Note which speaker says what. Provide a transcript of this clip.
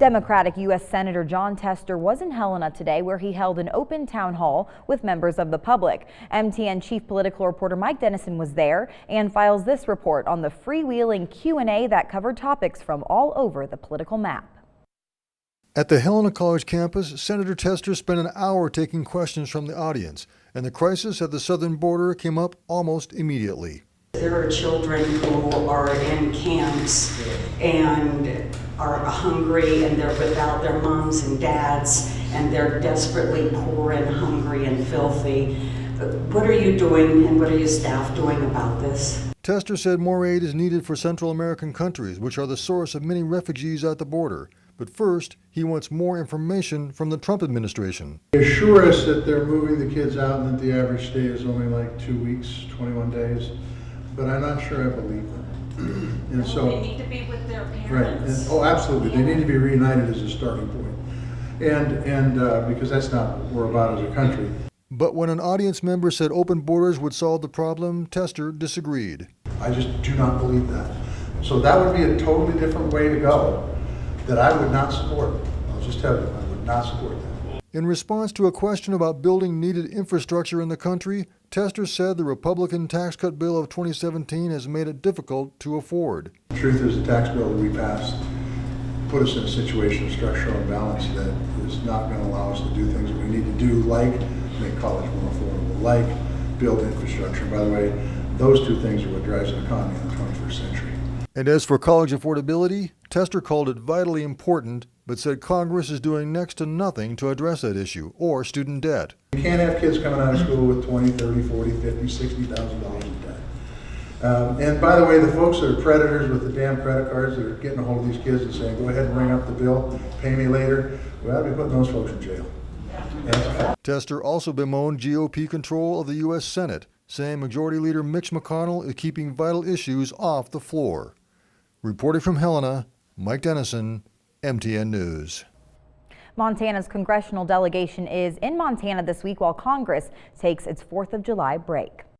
Speaker 1: Democratic U.S. Senator Jon Tester was in Helena today, where he held an open town hall with members of the public. MTN chief political reporter Mike Dennison was there and files this report on the freewheeling Q&A that covered topics from all over the political map.
Speaker 2: At the Helena College campus, Senator Tester spent an hour taking questions from the audience, and the crisis at the southern border came up almost immediately.
Speaker 3: There are children who are in camps and are hungry, and they're without their moms and dads, and they're desperately poor and hungry and filthy. What are you doing, and what are your staff doing about this?
Speaker 2: Tester said more aid is needed for Central American countries, which are the source of many refugees at the border. But first, he wants more information from the Trump administration.
Speaker 4: They assure us that they're moving the kids out and that the average stay is only like 2 weeks, 21 days, but I'm not sure I believe them. And so
Speaker 3: they need to be with their parents.
Speaker 4: Right. And, absolutely. They need to be reunited as a starting point. And because that's not what we're about as a country.
Speaker 2: But when an audience member said open borders would solve the problem, Tester disagreed.
Speaker 4: I just do not believe that. So that would be a totally different way to go that I would not support. I'll just tell you, I would not support that.
Speaker 2: In response to a question about building needed infrastructure in the country, Tester said the Republican tax cut bill of 2017 has made it difficult to afford.
Speaker 4: The truth is, the tax bill that we passed put us in a situation of structural imbalance that is not going to allow us to do things that we need to do, like make college more affordable, like build infrastructure. By the way, those two things are what drives an economy in the 21st century.
Speaker 2: And as for college affordability, Tester called it vitally important, but said Congress is doing next to nothing to address that issue or student debt.
Speaker 4: You can't have kids coming out of school with $20, $30, $40, $50, $60,000 in debt. And by the way, the folks that are predators with the damn credit cards that are getting a hold of these kids and saying, go ahead and ring up the bill, pay me later, we ought to be putting those folks in jail.
Speaker 2: Tester also bemoaned GOP control of the U.S. Senate, saying Majority Leader Mitch McConnell is keeping vital issues off the floor. Reporting from Helena, Mike Dennison, MTN News.
Speaker 1: Montana's congressional delegation is in Montana this week while Congress takes its 4th of July break.